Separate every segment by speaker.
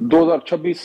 Speaker 1: 2026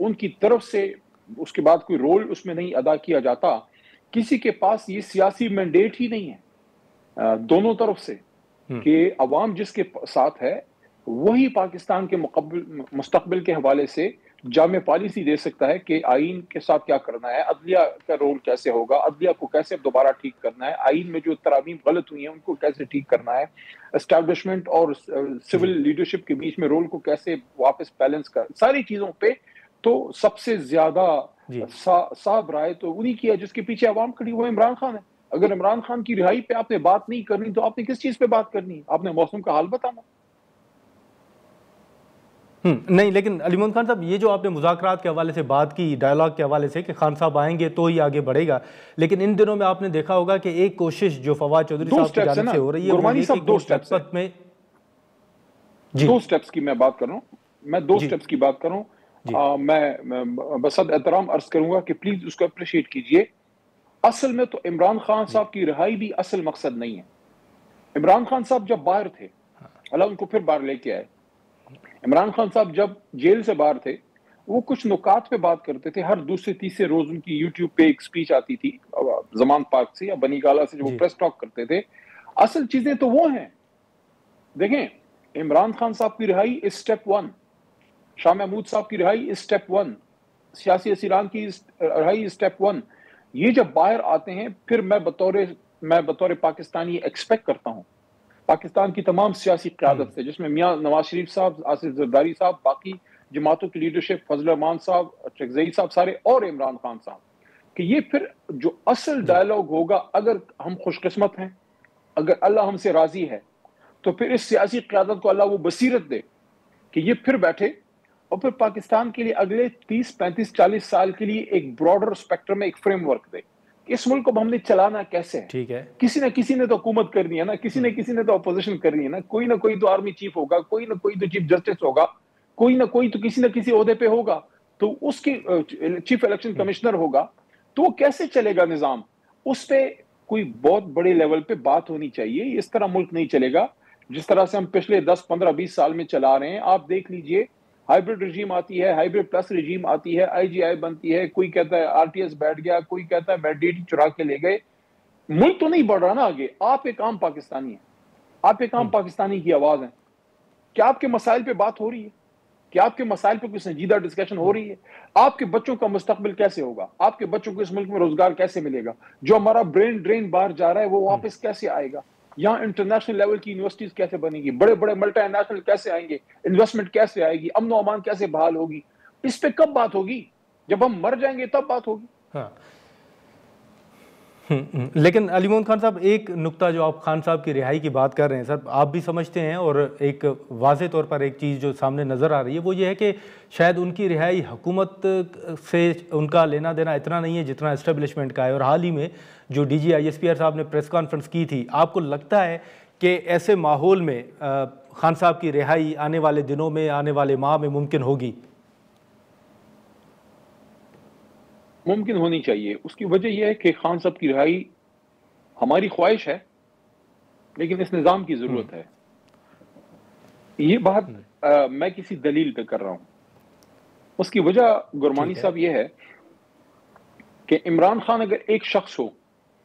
Speaker 1: ان کی طرف سے اس کے بعد کوئی رول اس میں نہیں ادا کیا جاتا. کسی کے پاس یہ سیاسی مینڈیٹ ہی نہیں ہے دونوں طرف سے کہ عوام جس کے ساتھ ہے وہی پاکستان کے مستقبل کے حوالے سے جامع پالیسی دے سکتا ہے کہ آئین کے ساتھ کیا کرنا ہے, عدلیہ کا رول کیسے ہوگا, عدلیہ کو کیسے دوبارہ ٹھیک کرنا ہے, آئین میں جو ترامیم غلط ہوئی ہیں ان کو کیسے ٹھیک کرنا ہے, اسٹیبلشمنٹ اور سول لیڈرشپ کے بیچ میں رول کو کیسے واپس بیلنس کر, ساری چیزوں پہ تو سب سے زیادہ صاحب رائے تو انہی کی ہے جس کے پیچھے عوام کھڑی, وہ عمران خان ہے. اگر عمران خان کی رہائی پہ آپ نے بات نہیں کرنی تو آپ نے کس چیز پہ بات کرنی ہے؟ آپ نے موسم کا حال بتانا.
Speaker 2: نہیں, لیکن علی محمد خان صاحب یہ جو آپ نے مذاکرات کے حوالے سے بات کی, ڈائلاگ کے حوالے سے کہ خان صاحب آئیں گے تو ہی آگے بڑھے گا, لیکن ان دنوں میں آپ نے دیکھا ہوگا کہ ایک کوشش جو فواد چودھری صاحب کی جانب سے ہو رہی ہے وہ یہ کہ
Speaker 1: دو سٹیپس میں دو سٹیپس کی میں بات کر رہا ہوں, میں دو سٹیپس کی بات کروں. میں بس احترام عرض کروں گا کہ پلیز اس کو اپریشیٹ کیجئے. اصل میں تو عمران خان صاحب کی رہائی بھی اصل مقصد نہیں ہے. عمران خان صاحب جب باہر تھے, اللہ ان کو پھر باہر لے کے آئے, عمران خان صاحب جب جیل سے باہر تھے وہ کچھ نکات پہ بات کرتے تھے. ہر دوسرے تیسرے روز ان کی یوٹیوب پہ ایک سپیچ آتی تھی زمان پارک سے یا بنی گالا سے, جو وہ پریس ٹاک کرتے تھے. اصل چیزیں تو وہ ہیں. دیکھیں, عمران خان صاحب کی رہائی از سٹیپ 1, شاہ محمود صاحب کی رہائی از سٹیپ 1, سیاسی اسیران کی رہائی از سٹیپ 1. یہ جب باہر آتے ہیں پھر میں بطور پاکستانی ایکسپیکٹ کرتا ہوں پاکستان کی تمام سیاسی قیادت سے, جس میں میاں نواز شریف صاحب, آصف زرداری صاحب, باقی جماعتوں کی لیڈرشپ, فضل الرحمان صاحب, چکزئی صاحب سارے, اور عمران خان صاحب, کہ یہ پھر جو اصل ڈائلاگ ہوگا, اگر ہم خوش قسمت ہیں, اگر اللہ ہم سے راضی ہے, تو پھر اس سیاسی قیادت کو اللہ وہ بصیرت دے کہ یہ پھر بیٹھے اور پھر پاکستان کے لیے اگلے 30, 35, 40 سال کے لیے ایک براڈر اسپیکٹرم میں ایک فریم ورک دے کہ اس ملک کو ہم نے چلانا کیسے ہے.
Speaker 2: ٹھیک ہے,
Speaker 1: کسی نہ کسی نے تو حکومت کرنی ہے نا, کسی نے تو اپوزیشن کرنی ہے نا, کوئی نہ کوئی تو آرمی چیف ہوگا, کوئی نہ کوئی تو چیف جسٹس ہوگا, کوئی نہ کوئی تو کسی نہ کسی عہدے پہ ہوگا, تو اس کی چیف الیکشن کمشنر ہوگا. تو وہ کیسے چلے گا نظام؟ اس پہ کوئی بہت بڑے لیول پہ بات ہونی چاہیے. اس طرح ملک نہیں چلے گا جس طرح سے ہم پچھلے 10, 15, 20 سال میں چلا رہے ہیں. آپ دیکھ لیجئے, ہائیبرڈ رجیم آتی ہے, ہائیبرڈ پلس رجیم آتی ہے, آئی جی آئی بنتی ہے, کوئی کہتا ہے آر ٹی ایس بیٹھ گیا, کوئی کہتا ہے مینڈیٹ چرا کے لے گئے. ملک تو نہیں بڑھ رہا نا آگے. آپ ایک عام پاکستانی ہیں, آپ ایک عام پاکستانی کی آواز ہیں. کیا آپ کے مسائل پہ بات ہو رہی ہے؟ کیا آپ کے مسائل پہ کوئی سنجیدہ ڈسکشن ہو رہی ہے؟ آپ کے بچوں کا مستقبل کیسے ہوگا؟ آپ کے بچوں کو اس ملک میں روزگار کیسے ملے گا؟ جو ہمارا برین ڈرین باہر جا رہا ہے وہ واپس کیسے آئے گا؟ یہاں انٹرنیشنل لیول کی یونیورسٹیز کیسے بنے گی؟ بڑے بڑے ملٹی نیشنل کیسے آئیں گے؟ انویسٹمنٹ کیسے آئے گی؟ امن و امان کیسے بحال ہوگی؟ اس پہ کب بات ہوگی؟ جب ہم مر جائیں گے تب بات ہوگی.
Speaker 2: ہاں, لیکن علی محمد خان صاحب ایک نقطہ جو آپ خان صاحب کی رہائی کی بات کر رہے ہیں سر, آپ بھی سمجھتے ہیں, اور ایک واضح طور پر ایک چیز جو سامنے نظر آ رہی ہے وہ یہ ہے کہ شاید ان کی رہائی حکومت سے ان کا لینا دینا اتنا نہیں ہے جتنا اسٹیبلشمنٹ کا ہے. اور حال ہی میں جو D G I S P R صاحب نے پریس کانفرنس کی تھی, آپ کو لگتا ہے کہ ایسے ماحول میں خان صاحب کی رہائی آنے والے دنوں میں, آنے والے ماہ میں ممکن ہوگی؟
Speaker 1: ممکن ہونی چاہیے. اس کی وجہ یہ ہے کہ خان صاحب کی رہائی ہماری خواہش ہے, لیکن اس نظام کی ضرورت ہے. یہ بات میں کسی دلیل پہ کر رہا ہوں. اس کی وجہ گرمانی صاحب یہ ہے کہ عمران خان اگر ایک شخص ہو,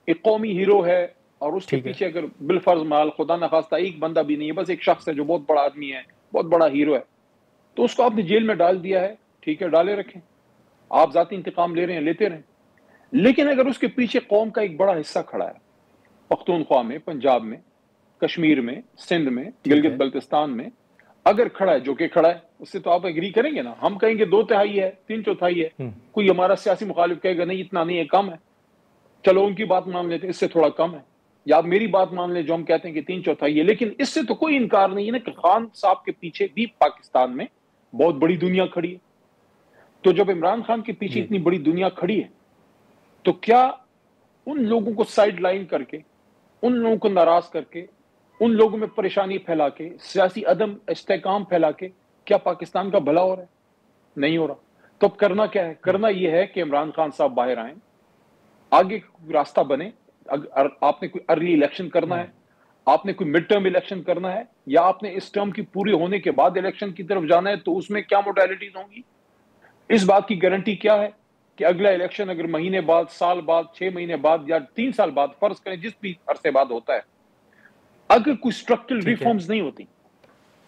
Speaker 1: ایک قومی ہیرو ہے, اور اس کے پیچھے اگر بالفرض مال خدا نخواستہ ایک بندہ بھی نہیں ہے, بس ایک شخص ہے جو بہت بڑا آدمی ہے, بہت بڑا ہیرو ہے, تو اس کو آپ نے جیل میں ڈال دیا ہے, ٹھیک ہے, ڈالے رکھیں, آپ ذاتی انتقام لے رہے ہیں, لیتے رہیں. لیکن اگر اس کے پیچھے قوم کا ایک بڑا حصہ کھڑا ہے, پختونخوا میں, پنجاب میں, کشمیر میں, سندھ میں, گلگت بلتستان میں اگر کھڑا ہے, جو کہ کھڑا ہے, اس سے تو آپ ایگری کریں گے نا. ہم کہیں گے 2/3 ہے, 3/4 ہے, کوئی ہمارا سیاسی مخالف کہے گا نہیں اتنا نہیں ہے, کم ہے, چلو ان کی بات مان لیتے ہیں, اس سے تھوڑا کم ہے. یا آپ میری بات مان لیں جو ہم کہتے ہیں کہ 3/4 ہے. لیکن اس سے تو کوئی انکار نہیں ہے نا کہ خان صاحب کے پیچھے بھی پاکستان میں بہت بڑی دنیا کھڑی ہے. تو جب عمران خان کے پیچھے اتنی بڑی دنیا کھڑی ہے, تو کیا ان لوگوں کو سائیڈ لائن کر کے, ان لوگوں کو ناراض کر کے, ان لوگوں میں پریشانی پھیلا کے, سیاسی عدم استحکام پھیلا کے کیا پاکستان کا بھلا ہو رہا ہے؟ نہیں ہو رہا. تو اب کرنا کیا ہے؟ کرنا یہ ہے کہ عمران خان صاحب باہر آئیں, آگے کوئی راستہ بنے. آپ نے کوئی ارلی الیکشن کرنا ہے, آپ نے کوئی مڈ ٹرم الیکشن کرنا ہے, یا آپ نے اس ٹرم کی پوری ہونے کے بعد الیکشن کی طرف جانا ہے, تو اس میں کیا موڈیلٹیز ہوں گی؟ اس بات کی گارنٹی کیا ہے کہ اگلا الیکشن اگر مہینے بعد، سال بعد، 6 مہینے بعد یا 3 سال بعد، فرض کریں جس بھی عرصے بعد ہوتا ہے، اگر کوئی اسٹرکچرل ریفارمز نہیں ہوتی،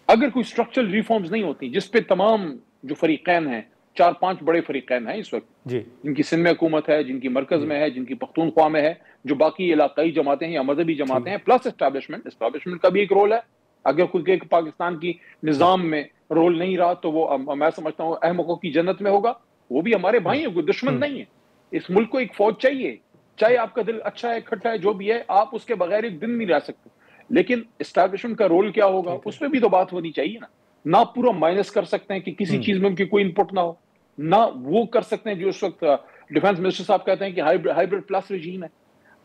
Speaker 1: اگر کوئی اسٹرکچرل ریفارمز نہیں ہوتی جس پہ تمام جو فریقین ہیں، 4-5 بڑے فریقین ہیں اس وقت، جن کی سندھ میں حکومت ہے، جن کی مرکز میں ہے، جن کی پختونخوا میں ہے، جو باقی علاقائی جماعتیں ہیں یا مذہبی جماعتیں ہیں، پلس اسٹیبلشمنٹ کا بھی ایک رول ہے. اگر کوئی ایک پاکستان کی نظام میں رول نہیں رہا تو وہ میں سمجھتا ہوں احمقوں کی جنت میں ہوگا. وہ بھی ہمارے بھائی ہیں، کوئی دشمن نہیں ہے. اس ملک کو ایک فوج چاہیے، چاہے آپ کا دل اچھا ہے، کھٹا ہے، جو بھی ہے، آپ اس کے بغیر ایک دن نہیں رہ سکتے. لیکن اسٹیبلشمنٹ کا رول کیا ہوگا اس پہ بھی تو بات ہونی چاہیے نا. نہ پورا مائنس کر سکتے ہیں کہ کسی چیز میں ان کی کوئی انپٹ نہ ہو، نہ وہ کر سکتے ہیں جو اس وقت ڈیفنس منسٹر صاحب کہتے ہیں کہ ہائیبرڈ پلس رجیم ہے.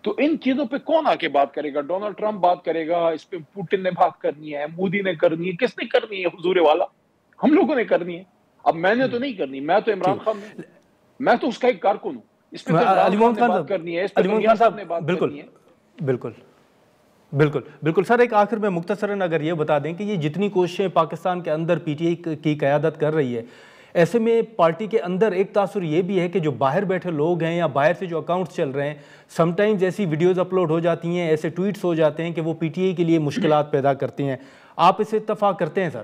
Speaker 1: تو ان چیزوں پہ کون آ کے بات کرے گا؟ ڈونلڈ ٹرمپ بات کرے گا، اس پہ پوٹن نے بات کرنی ہے، مودی نے کرنی ہے، کس نے کرنی ہے؟ حضور والا ہم لوگوں نے کرنی ہے. اب میں نے تو نہیں کرنی، میں تو عمران خان ہوں، میں تو اس کا ایک کارکن ہوں. اس پہ
Speaker 2: علی محمد خان
Speaker 1: بات کرنی ہے، اس پہ صاحب نے بات کرنی ہے.
Speaker 2: بالکل سر، ایک آخر میں مختصراً اگر یہ بتا دیں کہ یہ جتنی کوششیں پاکستان کے اندر پی ٹی آئی کی قیادت کر رہی ہے، ایسے میں پارٹی کے اندر ایک تاثر یہ بھی ہے کہ جو باہر بیٹھے لوگ ہیں یا باہر سے جو اکاؤنٹس چل رہے ہیں، سم ٹائمز ایسی ویڈیوز اپلوڈ ہو جاتی ہیں، ایسے ٹویٹس ہو جاتے ہیں کہ وہ پی ٹی آئی کے لیے مشکلات پیدا کرتی ہیں. آپ اس سے اتفاق کرتے ہیں سر؟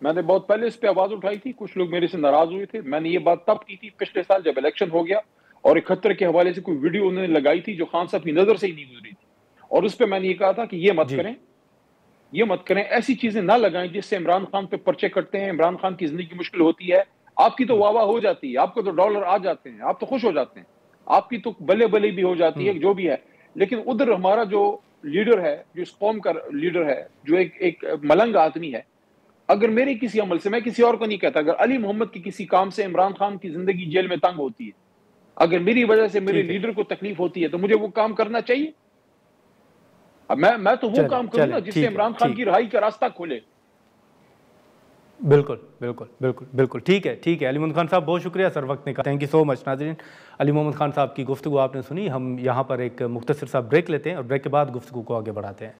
Speaker 1: میں نے بہت پہلے اس پہ آواز اٹھائی تھی، کچھ لوگ میرے سے ناراض ہوئے تھے. میں نے یہ بات تب کی تھی پچھلے سال جب الیکشن ہو گیا اور 71 کے حوالے سے کوئی ویڈیو انہوں نے لگائی تھی جو خان صاحب کی نظر سے ہی نہیں گزری تھی، اور اس پہ میں نے یہ کہا تھا کہ یہ مت کریں، ایسی چیزیں نہ لگائیں جس سے عمران خان پہ پرچے کٹتے ہیں، عمران خان کی زندگی مشکل ہوتی ہے. آپ کی تو واہ ہو جاتی ہے، آپ کو تو ڈالر آ جاتے ہیں، آپ تو خوش ہو جاتے ہیں، آپ کی تو بلے بلے بھی ہو جاتی ہے، جو بھی ہے. لیکن ادھر ہمارا جو لیڈر ہے، جو اس قوم کا لیڈر ہے، جو ایک ملنگ آدمی ہے، اگر میرے کسی عمل سے، میں کسی اور کو نہیں کہتا، اگر علی محمد کی کسی کام سے عمران خان کی زندگی جیل میں تنگ ہوتی ہے، اگر میری وجہ سے میرے لیڈر کو تکلیف ہوتی ہے، تو مجھے وہ کام کرنا چاہیے. اب میں تو وہ کام کروں نا جس سے عمران خان کی رہائی کا راستہ کھولے.
Speaker 2: بالکل ٹھیک ہے. علی محمد خان صاحب بہت شکریہ سر وقت نکالا. تھینک یو سو مچ. ناظرین، علی محمد خان صاحب کی گفتگو آپ نے سنی. ہم یہاں پر ایک مختصر سا بریک لیتے ہیں اور بریک کے بعد گفتگو کو آگے بڑھاتے ہیں.